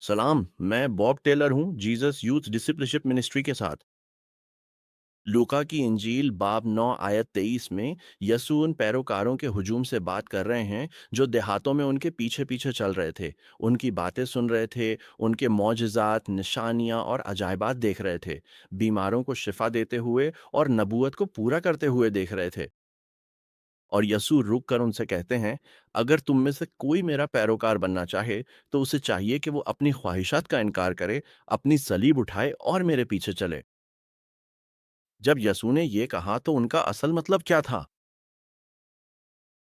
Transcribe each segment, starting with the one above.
सलाम। मैं Bob Taylor हूँ, जीसस यूथ डिसिपलशिप मिनिस्ट्री के साथ। लूका की इंजील बाब 9 आयत 23 में यसू उन पैरोकारों के हुजूम से बात कर रहे हैं जो देहातों में उनके पीछे पीछे चल रहे थे, उनकी बातें सुन रहे थे, उनके मौजज़ात, निशानियां और अजायबात देख रहे थे, बीमारों को शिफा देते हुए और नबूवत को पूरा करते हुए देख रहे थे। और यसू रुक कर उनसे कहते हैं, अगर तुम में से कोई मेरा पैरोकार बनना चाहे तो उसे चाहिए कि वो अपनी ख्वाहिशात का इनकार करे, अपनी सलीब उठाए और मेरे पीछे चले। जब यसू ने ये कहा तो उनका असल मतलब क्या था?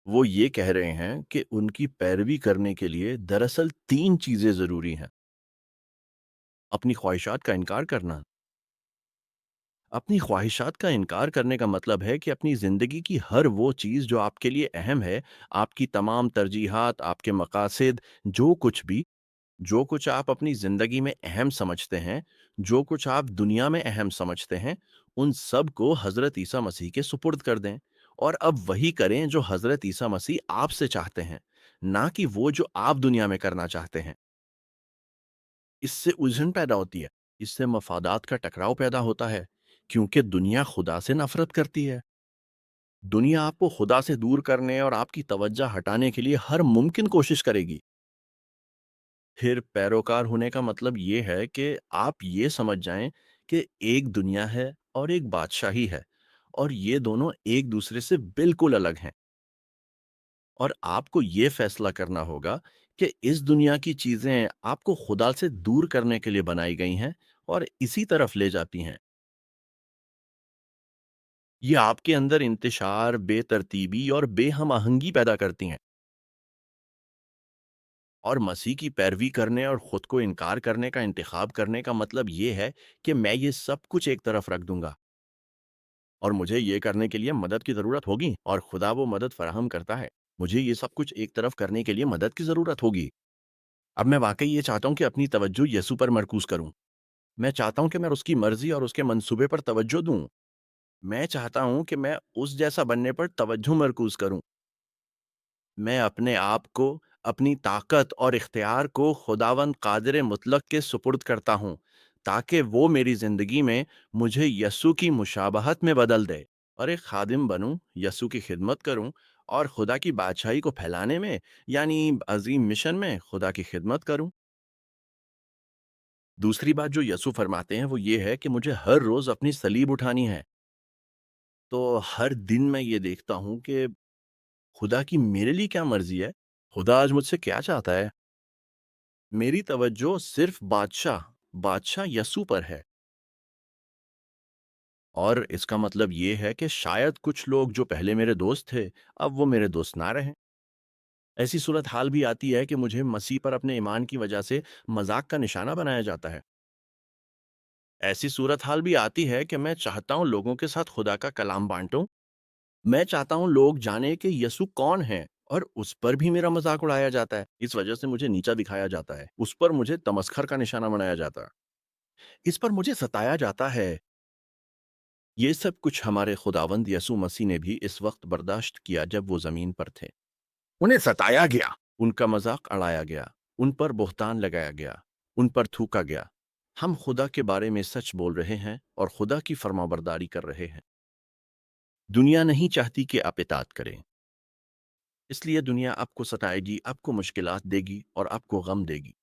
वो ये कह रहे हैं कि उनकी पैरवी करने के लिए दरअसल तीन चीजें जरूरी हैं। अपनी ख्वाहिशात का इनकार करना। अपनी ख्वाहिशात का इनकार करने का मतलब है कि अपनी ज़िंदगी की हर वो चीज़ जो आपके लिए अहम है, आपकी तमाम तरजीहात, आपके मकासद, जो कुछ आप अपनी ज़िंदगी में अहम समझते हैं, जो कुछ आप दुनिया में अहम समझते हैं, उन सब को हज़रत ईसा मसीह के सुपुर्द कर दें और अब वही करें जो हज़रत ईसा मसीह आपसे चाहते हैं, ना कि वो जो आप दुनिया में करना चाहते हैं। इससे उलझन पैदा होती है, इससे मफादात का टकराव पैदा होता है, क्योंकि दुनिया खुदा से नफरत करती है। दुनिया आपको खुदा से दूर करने और आपकी तवज्जो हटाने के लिए हर मुमकिन कोशिश करेगी। फिर पैरोकार होने का मतलब ये है कि आप ये समझ जाएं कि एक दुनिया है और एक बादशाही है, और ये दोनों एक दूसरे से बिल्कुल अलग हैं। और आपको ये फैसला करना होगा कि इस दुनिया की चीजें आपको खुदा से दूर करने के लिए बनाई गई हैं और इसी तरफ ले जाती हैं। ये आपके अंदर इंतशार, बेतरतीबी और बेहम-आहंगी पैदा करती हैं। और मसीह की पैरवी करने और खुद को इनकार करने का इंतखाब करने का मतलब ये है कि मैं ये सब कुछ एक तरफ रख दूंगा और मुझे ये करने के लिए मदद की ज़रूरत होगी, और खुदा वो मदद फराहम करता है। मुझे ये सब कुछ एक तरफ करने के लिए मदद की ज़रूरत होगी। अब मैं वाकई ये चाहता हूँ कि अपनी तवज्जो यीशु पर मरकूज़ करूँ। मैं चाहता हूँ कि मैं उसकी मर्ज़ी और उसके मंसूबे पर तवज्जो दूँ। मैं चाहता हूँ कि मैं उस जैसा बनने पर तवज्जो मरकूज़ करूँ। मैं अपने आप को, अपनी ताकत और इख्तियार को खुदावंद कादिर मुतलक के सुपुर्द करता हूँ, ताकि वो मेरी ज़िंदगी में मुझे यस्सु की मुशाबहत में बदल दे और एक खादिम बनूँ, यस्सु की खिदमत करूँ और खुदा की बादशाही को फैलाने में, यानी अज़ीम मिशन में खुदा की खिदमत करूँ। दूसरी बात जो यस्सु फरमाते हैं वो ये है कि मुझे हर रोज़ अपनी सलीब उठानी है। तो हर दिन मैं ये देखता हूँ कि खुदा की मेरे लिए क्या मर्ज़ी है? खुदा आज मुझसे क्या चाहता है? मेरी तवज्जो सिर्फ बादशाह यस्सु पर है। और इसका मतलब ये है कि शायद कुछ लोग जो पहले मेरे दोस्त थे, अब वो मेरे दोस्त ना रहें। ऐसी सूरत हाल भी आती है कि मुझे मसीह पर अपने ईमान की वजह से मजाक का निशाना बनाया जाता है। ऐसी सूरत हाल भी आती है कि मैं चाहता हूँ लोगों के साथ खुदा का कलाम बांटूं। मैं चाहता हूँ लोग जाने कि यीशु कौन है, और उस पर भी मेरा मजाक उड़ाया जाता है। इस वजह से मुझे नीचा दिखाया जाता है, उस पर मुझे तमस्खर का निशाना बनाया जाता है, इस पर मुझे सताया जाता है। ये सब कुछ हमारे खुदावंद यसु मसीह ने भी इस वक्त बर्दाश्त किया जब वो जमीन पर थे। उन्हें सताया गया, उनका मजाक उड़ाया गया, उन पर बोहतान लगाया गया, उन पर थूका गया। हम खुदा के बारे में सच बोल रहे हैं और खुदा की फरमाबरदारी कर रहे हैं। दुनिया नहीं चाहती कि आप इताअत करें, इसलिए दुनिया आपको सताएगी, आपको मुश्किलात देगी और आपको गम देगी,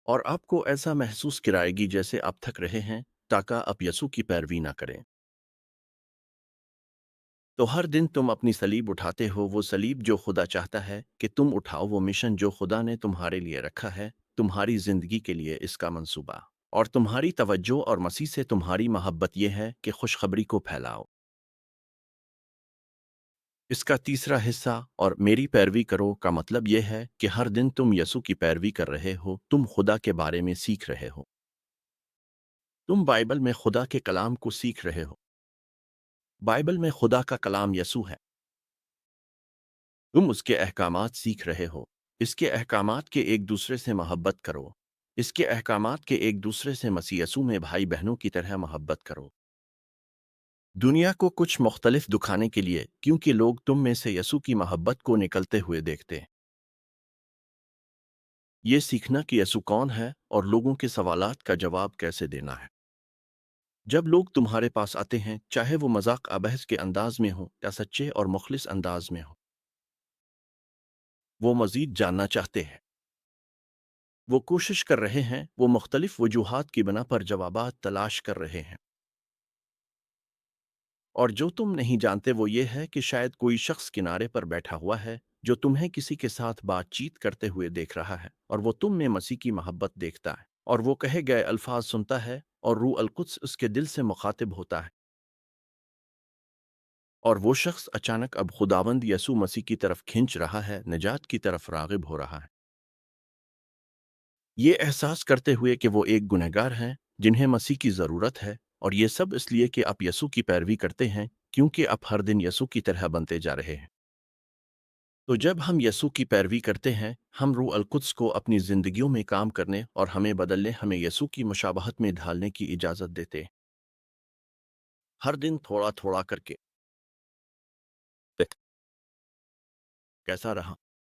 और आपको ऐसा महसूस कराएगी जैसे आप थक रहे हैं, ताकि आप यसु की पैरवी ना करें। तो हर दिन तुम अपनी सलीब उठाते हो, वो सलीब जो खुदा चाहता है कि तुम उठाओ, वो मिशन जो खुदा ने तुम्हारे लिए रखा है, तुम्हारी जिंदगी के लिए इसका मंसूबा। और तुम्हारी तवज्जो और मसीह से तुम्हारी मोहब्बत ये है कि खुशखबरी को फैलाओ। इसका तीसरा हिस्सा, और मेरी पैरवी करो का मतलब यह है कि हर दिन तुम यसु की पैरवी कर रहे हो, तुम खुदा के बारे में सीख रहे हो। तुम बाइबल में खुदा के कलाम को सीख रहे हो। बाइबल में खुदा का कलाम यसु है। तुम उसके अहकामात सीख रहे हो। इसके अहकामात के एक दूसरे से मोहब्बत करो। इसके अहकामात के एक दूसरे से मसीह यसू में भाई बहनों की तरह मोहब्बत करो। दुनिया को कुछ मुख्तलिफ दुखाने के लिए, क्योंकि लोग तुम में से यसू की मोहब्बत को निकलते हुए देखते हैं। ये सीखना कि यसु कौन है और लोगों के सवालात का जवाब कैसे देना है। जब लोग तुम्हारे पास आते हैं, चाहे वो मजाक बहस के अंदाज में हो या सच्चे और मुखलिस अंदाज में हो, वो मजीद जानना चाहते हैं। वो कोशिश कर रहे हैं, वो मुख्तलिफ वजूहात की बिना पर जवाबात तलाश कर रहे हैं। और जो तुम नहीं जानते वो ये है कि शायद कोई शख्स किनारे पर बैठा हुआ है जो तुम्हें किसी के साथ बातचीत करते हुए देख रहा है, और वो तुम में मसीह की मोहब्बत देखता है, और वो कहे गए अल्फाज सुनता है, और रूह अलकुद्स उसके दिल से मुखातिब होता है। और वो शख्स अचानक अब खुदावंद यसू मसीह की तरफ खिंच रहा है, निजात की तरफ रागिब हो रहा है, ये एहसास करते हुए कि वो एक गुनहगार हैं जिन्हें मसीह की ज़रूरत है, और ये सब इसलिए कि आप यसू की पैरवी करते हैं, क्योंकि आप हर दिन यसू की तरह बनते जा रहे हैं। तो जब हम यसू की पैरवी करते हैं, हम रूह अलकुद्स को अपनी ज़िंदगियों में काम करने और हमें बदलने, हमें यसू की मुशाबहत में ढालने की इजाज़त देते हैं, हर दिन थोड़ा थोड़ा करके। कैसा रहा?